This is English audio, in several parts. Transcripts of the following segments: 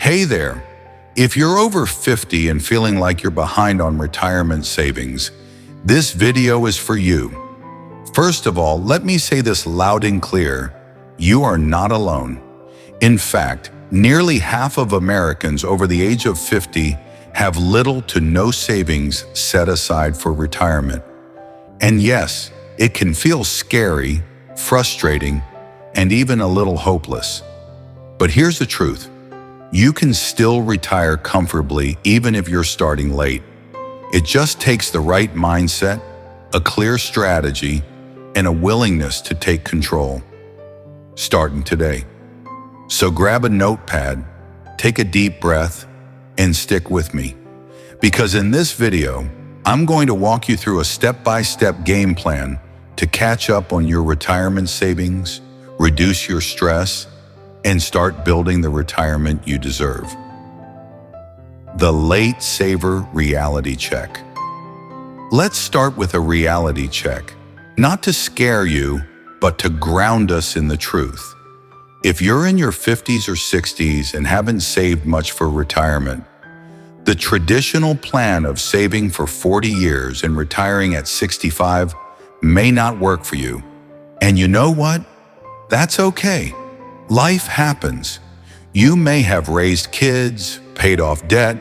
Hey there! If you're over 50 and feeling like you're behind on retirement savings, this video is for you. First of all, let me say this loud and clear. You are not alone. In fact, nearly half of Americans over the age of 50 have little to no savings set aside for retirement. And yes, it can feel scary, frustrating, and even a little hopeless. But here's the truth. You can still retire comfortably even if you're starting late. It just takes the right mindset, a clear strategy, and a willingness to take control. Starting today. So grab a notepad, take a deep breath, and stick with me. Because in this video, I'm going to walk you through a step-by-step game plan to catch up on your retirement savings, reduce your stress, and start building the retirement you deserve. The Late Saver Reality Check. Let's start with a reality check, not to scare you, but to ground us in the truth. If you're in your 50s or 60s and haven't saved much for retirement, the traditional plan of saving for 40 years and retiring at 65 may not work for you. And you know what? That's okay. Life happens. You may have raised kids, paid off debt,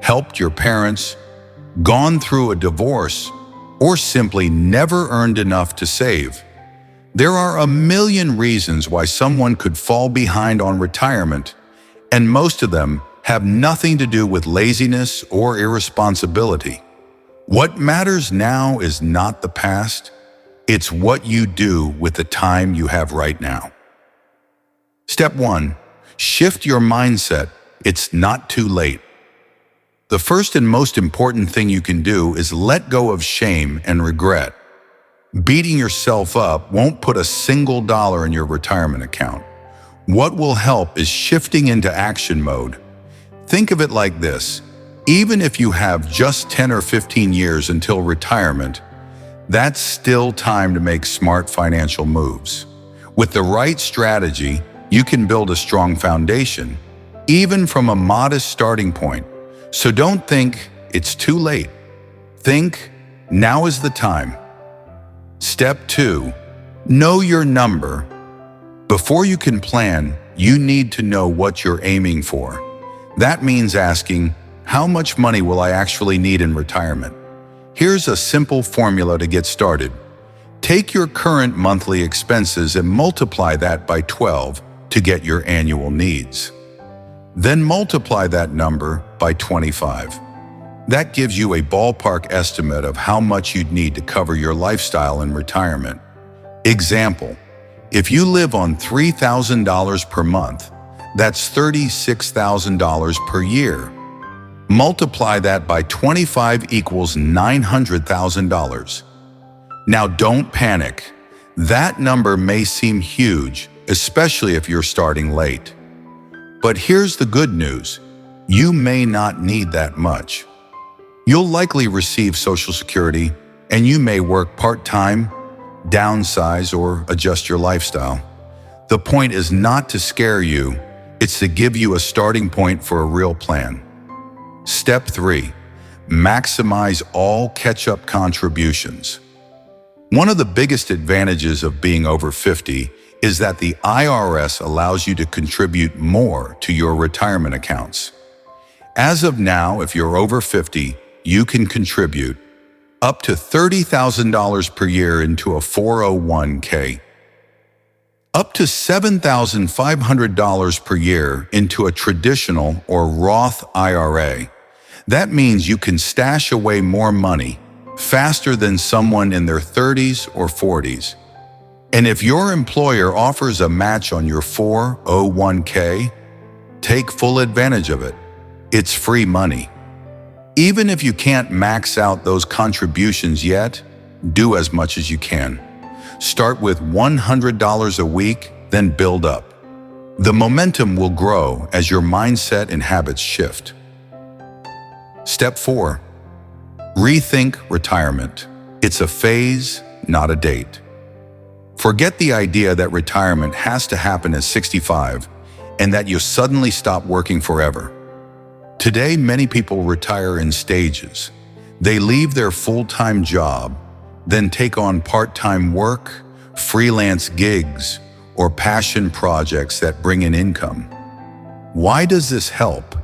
helped your parents, gone through a divorce, or simply never earned enough to save. There are a million reasons why someone could fall behind on retirement, and most of them have nothing to do with laziness or irresponsibility. What matters now is not the past, it's what you do with the time you have right now. Step 1. Shift your mindset. It's not too late. The first and most important thing you can do is let go of shame and regret. Beating yourself up won't put a single dollar in your retirement account. What will help is shifting into action mode. Think of it like this. Even if you have just 10 or 15 years until retirement, that's still time to make smart financial moves. With the right strategy, you can build a strong foundation, even from a modest starting point. So don't think it's too late. Think, now is the time. Step 2. Know your number. Before you can plan, you need to know what you're aiming for. That means asking, how much money will I actually need in retirement? Here's a simple formula to get started. Take your current monthly expenses and multiply that by 12 to get your annual needs. Then multiply that number by 25. That gives you a ballpark estimate of how much you'd need to cover your lifestyle in retirement. Example, if you live on $3,000 per month, that's $36,000 per year. Multiply that by 25 equals $900,000. Now don't panic. That number may seem huge, especially if you're starting late. But here's the good news. You may not need that much. You'll likely receive Social Security, and you may work part-time, downsize, or adjust your lifestyle. The point is not to scare you, it's to give you a starting point for a real plan. Step 3. Maximize all catch-up contributions. One of the biggest advantages of being over 50 is that the IRS allows you to contribute more to your retirement accounts. As of now, if you're over 50, you can contribute up to $30,000 per year into a 401k, up to $7,500 per year into a traditional or Roth IRA. That means you can stash away more money faster than someone in their 30s or 40s. And if your employer offers a match on your 401k, take full advantage of it. It's free money. Even if you can't max out those contributions yet, do as much as you can. Start with $100 a week, then build up. The momentum will grow as your mindset and habits shift. Step 4. Rethink retirement. It's a phase, not a date. Forget the idea that retirement has to happen at 65 and that you suddenly stop working forever. Today, many people retire in stages. They leave their full-time job, then take on part-time work, freelance gigs, or passion projects that bring in income. Why does this help?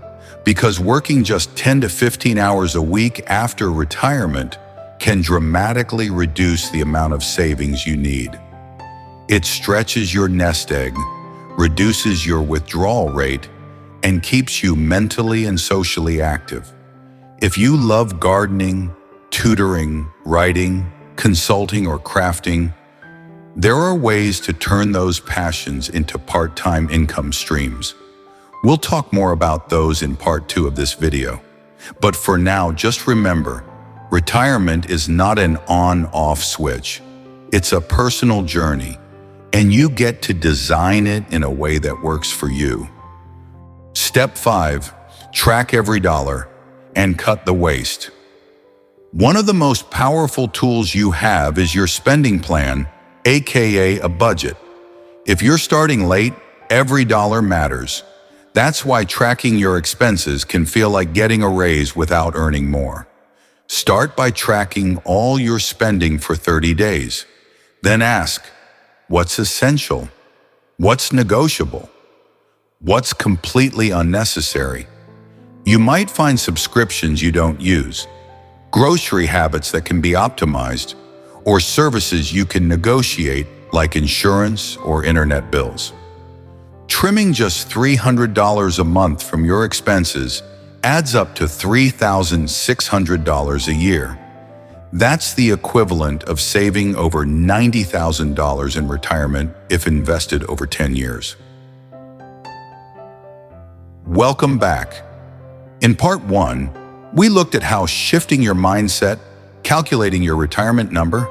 Because working just 10 to 15 hours a week after retirement can dramatically reduce the amount of savings you need. It stretches your nest egg, reduces your withdrawal rate, and keeps you mentally and socially active. If you love gardening, tutoring, writing, consulting, or crafting, there are ways to turn those passions into part-time income streams. We'll talk more about those in part 2 of this video. But for now, just remember, retirement is not an on-off switch. It's a personal journey, and you get to design it in a way that works for you. Step 5, track every dollar and cut the waste. One of the most powerful tools you have is your spending plan, aka a budget. If you're starting late, every dollar matters. That's why tracking your expenses can feel like getting a raise without earning more. Start by tracking all your spending for 30 days. Then ask, what's essential? What's negotiable? What's completely unnecessary? You might find subscriptions you don't use, grocery habits that can be optimized, or services you can negotiate like insurance or internet bills. Trimming just $300 a month from your expenses adds up to $3,600 a year. That's the equivalent of saving over $90,000 in retirement if invested over 10 years. Welcome back. In part 1, we looked at how shifting your mindset, calculating your retirement number,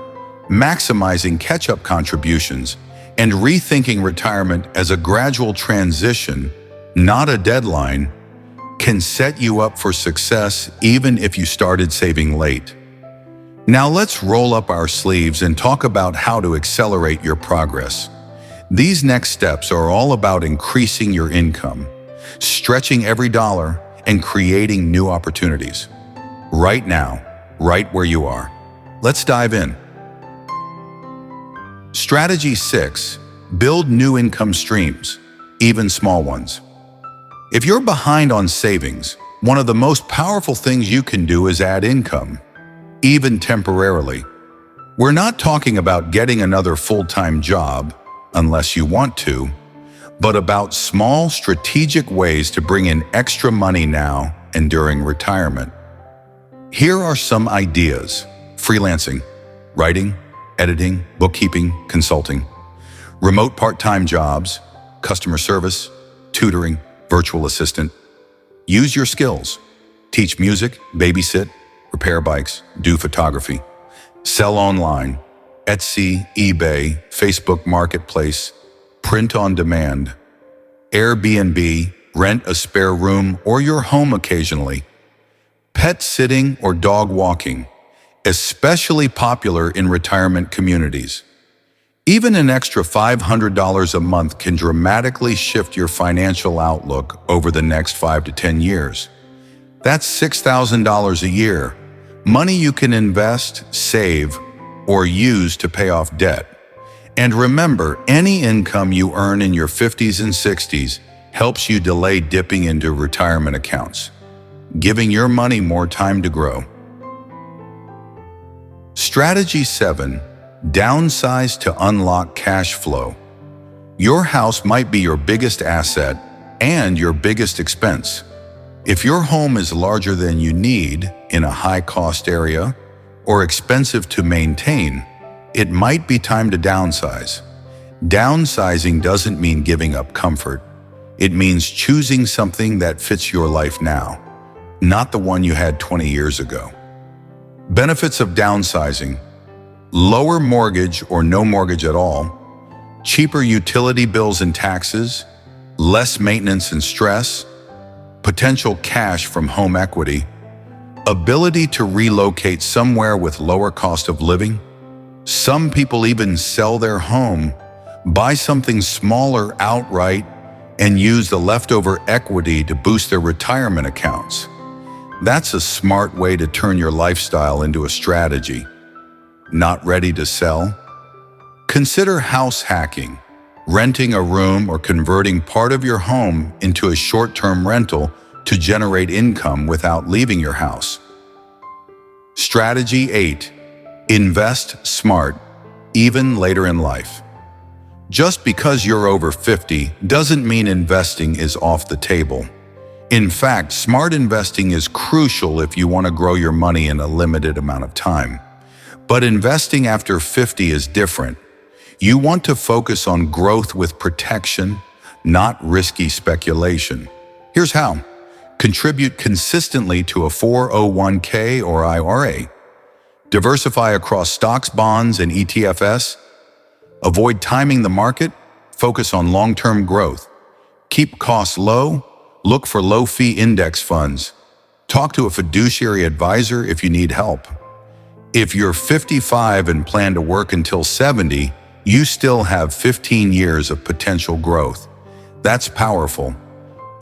maximizing catch-up contributions, and rethinking retirement as a gradual transition, not a deadline, can set you up for success even if you started saving late. Now let's roll up our sleeves and talk about how to accelerate your progress. These next steps are all about increasing your income, stretching every dollar, and creating new opportunities. Right now, right where you are. Let's dive in. Strategy 6, build new income streams, even small ones. If you're behind on savings, one of the most powerful things you can do is add income, even temporarily. We're not talking about getting another full-time job, unless you want to, but about small strategic ways to bring in extra money now and during retirement. Here are some ideas: freelancing, writing, editing, bookkeeping, consulting, remote part-time jobs, customer service, tutoring, virtual assistant. Use your skills. Teach music, babysit, repair bikes, do photography. Sell online, Etsy, eBay, Facebook Marketplace, print on demand, Airbnb, rent a spare room or your home occasionally. Pet sitting or dog walking, especially popular in retirement communities. Even an extra $500 a month can dramatically shift your financial outlook over the next 5 to 10 years. That's $6,000 a year, money you can invest, save, or use to pay off debt. And remember, any income you earn in your 50s and 60s helps you delay dipping into retirement accounts, giving your money more time to grow. Strategy 7, downsize to unlock cash flow. Your house might be your biggest asset and your biggest expense. If your home is larger than you need in a high-cost area or expensive to maintain, it might be time to downsize. Downsizing doesn't mean giving up comfort. It means choosing something that fits your life now, not the one you had 20 years ago. Benefits of downsizing: lower mortgage or no mortgage at all, cheaper utility bills and taxes, less maintenance and stress, potential cash from home equity, ability to relocate somewhere with lower cost of living. Some people even sell their home, buy something smaller outright, and use the leftover equity to boost their retirement accounts. That's a smart way to turn your lifestyle into a strategy. Not ready to sell? Consider house hacking, renting a room or converting part of your home into a short-term rental to generate income without leaving your house. Strategy 8. Invest smart, even later in life. Just because you're over 50 doesn't mean investing is off the table. In fact, smart investing is crucial if you want to grow your money in a limited amount of time. But investing after 50 is different. You want to focus on growth with protection, not risky speculation. Here's how. Contribute consistently to a 401k or IRA. Diversify across stocks, bonds, and ETFs. Avoid timing the market. Focus on long-term growth. Keep costs low. Look for low-fee index funds. Talk to a fiduciary advisor if you need help. If you're 55 and plan to work until 70, you still have 15 years of potential growth. That's powerful.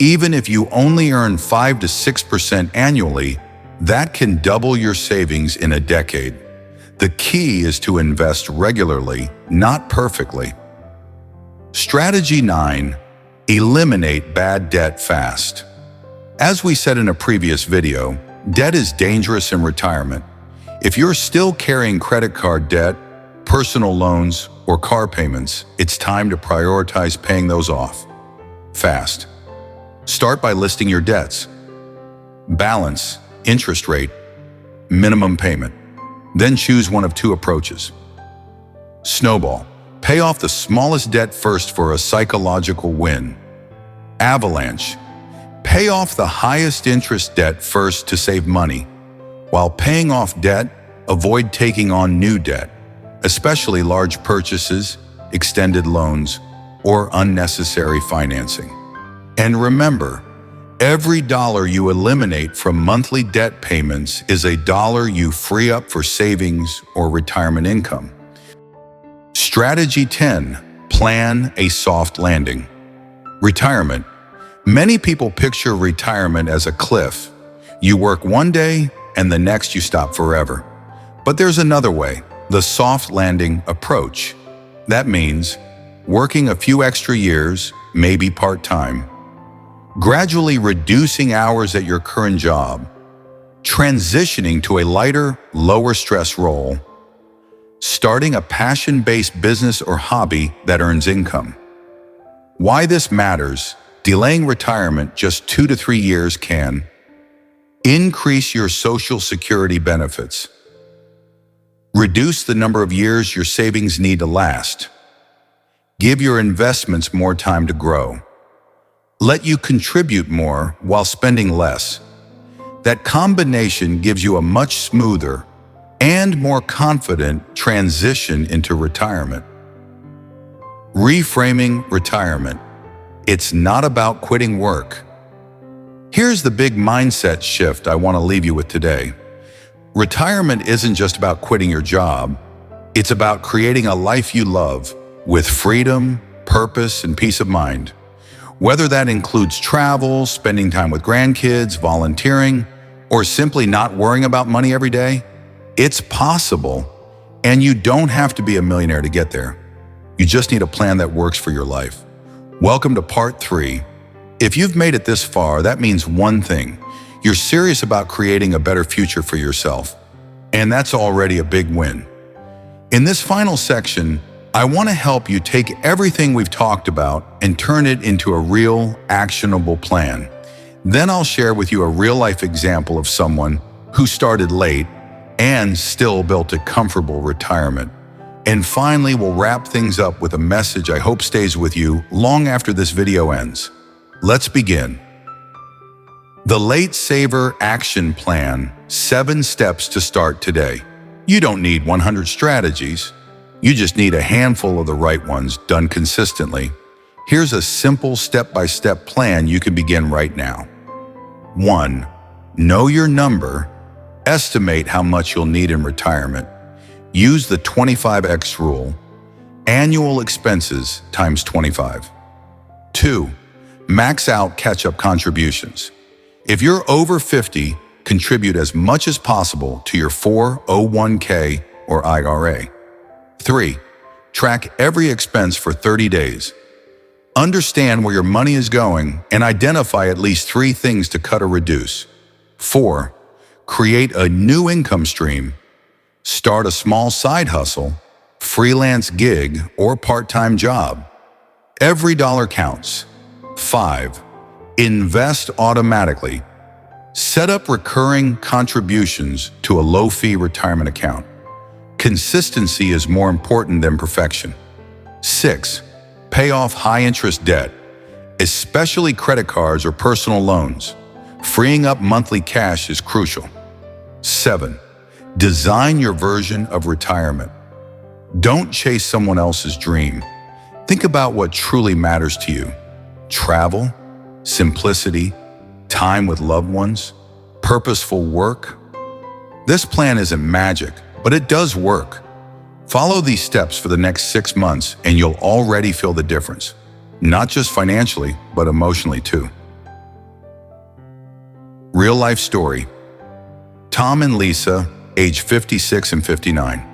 Even if you only earn 5 to 6% annually, that can double your savings in a decade. The key is to invest regularly, not perfectly. Strategy 9. Eliminate bad debt fast. As we said in a previous video, debt is dangerous in retirement. If you're still carrying credit card debt, personal loans, or car payments, it's time to prioritize paying those off fast. Start by listing your debts. Balance, interest rate, minimum payment. Then choose one of two approaches. Snowball. Pay off the smallest debt first for a psychological win. Avalanche. Pay off the highest interest debt first to save money. While paying off debt, avoid taking on new debt, especially large purchases, extended loans, or unnecessary financing. And remember, every dollar you eliminate from monthly debt payments is a dollar you free up for savings or retirement income. Strategy 10. Plan a soft landing. Retirement. Many people picture retirement as a cliff. You work one day and the next you stop forever. But there's another way, the soft landing approach. That means working a few extra years, maybe part-time, gradually reducing hours at your current job, transitioning to a lighter, lower-stress role, starting a passion-based business or hobby that earns income. Why this matters: delaying retirement just 2 to 3 years can increase your Social Security benefits, reduce the number of years your savings need to last, give your investments more time to grow, let you contribute more while spending less. That combination gives you a much smoother and more confident transition into retirement. Reframing retirement. It's not about quitting work. Here's the big mindset shift I want to leave you with today. Retirement isn't just about quitting your job. It's about creating a life you love with freedom, purpose, and peace of mind. Whether that includes travel, spending time with grandkids, volunteering, or simply not worrying about money every day, it's possible, and you don't have to be a millionaire to get there. You just need a plan that works for your life. Welcome to part 3. If you've made it this far, that means one thing. You're serious about creating a better future for yourself. And that's already a big win. In this final section, I want to help you take everything we've talked about and turn it into a real, actionable plan. Then I'll share with you a real-life example of someone who started late and still built a comfortable retirement. And finally, we'll wrap things up with a message I hope stays with you long after this video ends. Let's begin. The Late Saver Action Plan, 7 steps to start today. You don't need 100 strategies. You just need a handful of the right ones done consistently. Here's a simple step-by-step plan you can begin right now. 1. Know your number. Estimate how much you'll need in retirement. Use the 25x rule. Annual expenses times 25. 2. Max out catch-up contributions. If you're over 50, contribute as much as possible to your 401k or IRA. 3. Track every expense for 30 days. Understand where your money is going and identify at least 3 things to cut or reduce. 4. Create a new income stream. Start a small side hustle, freelance gig, or part-time job. Every dollar counts. 5. Invest automatically. Set up recurring contributions to a low-fee retirement account. Consistency is more important than perfection. 6. Pay off high-interest debt, especially credit cards or personal loans. Freeing up monthly cash is crucial. 7. Design your version of retirement. Don't chase someone else's dream. Think about what truly matters to you. Travel, simplicity, time with loved ones, purposeful work. This plan isn't magic, but it does work. Follow these steps for the next 6 months and you'll already feel the difference. Not just financially, but emotionally too. Real life story. Tom and Lisa, age 56 and 59.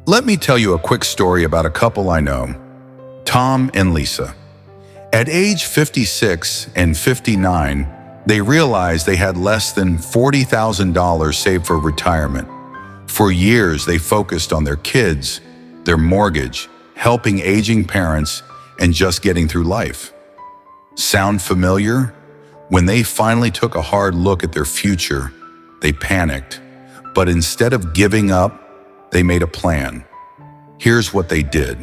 Let me tell you a quick story about a couple I know, Tom and Lisa. At age 56 and 59, they realized they had less than $40,000 saved for retirement. For years, they focused on their kids, their mortgage, helping aging parents, and just getting through life. Sound familiar? When they finally took a hard look at their future, they panicked. But instead of giving up, they made a plan. Here's what they did.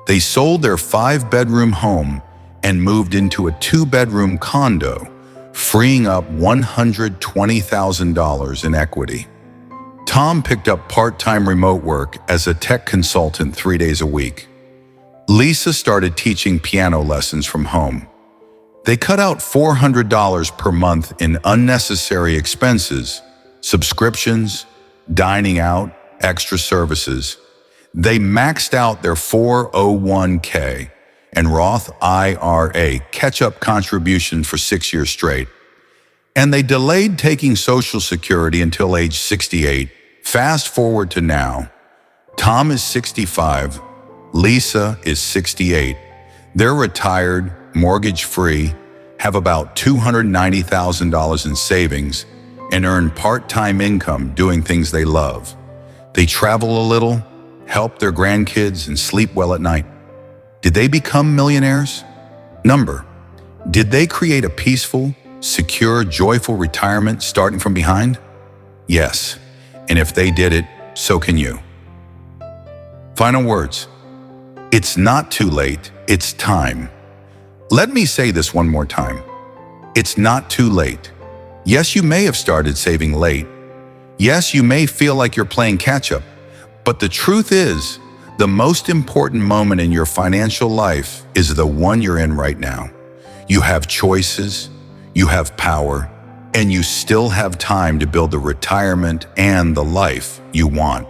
They sold their 5-bedroom home and moved into a 2-bedroom condo, freeing up $120,000 in equity. Tom picked up part-time remote work as a tech consultant 3 days a week. Lisa started teaching piano lessons from home. They cut out $400 per month in unnecessary expenses, subscriptions, dining out, extra services. They maxed out their 401k and Roth IRA catch-up contributions for 6 years straight. And they delayed taking Social Security until age 68. Fast forward to now. Tom is 65, Lisa is 68. They're retired, mortgage-free, have about $290,000 in savings, and earn part-time income doing things they love. They travel a little, help their grandkids, and sleep well at night. Did they become millionaires? Number. Did they create a peaceful, secure, joyful retirement starting from behind? Yes. And if they did it, so can you. Final words. It's not too late, it's time. Let me say this one more time. It's not too late. Yes, you may have started saving late. Yes, you may feel like you're playing catch-up. But the truth is, the most important moment in your financial life is the one you're in right now. You have choices, you have power, and you still have time to build the retirement and the life you want.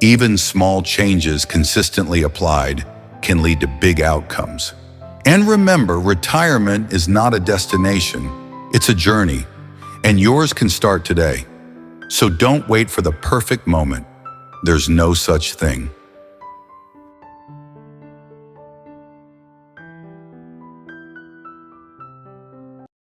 Even small changes consistently applied can lead to big outcomes. And remember, retirement is not a destination, it's a journey, and yours can start today. So don't wait for the perfect moment. There's no such thing.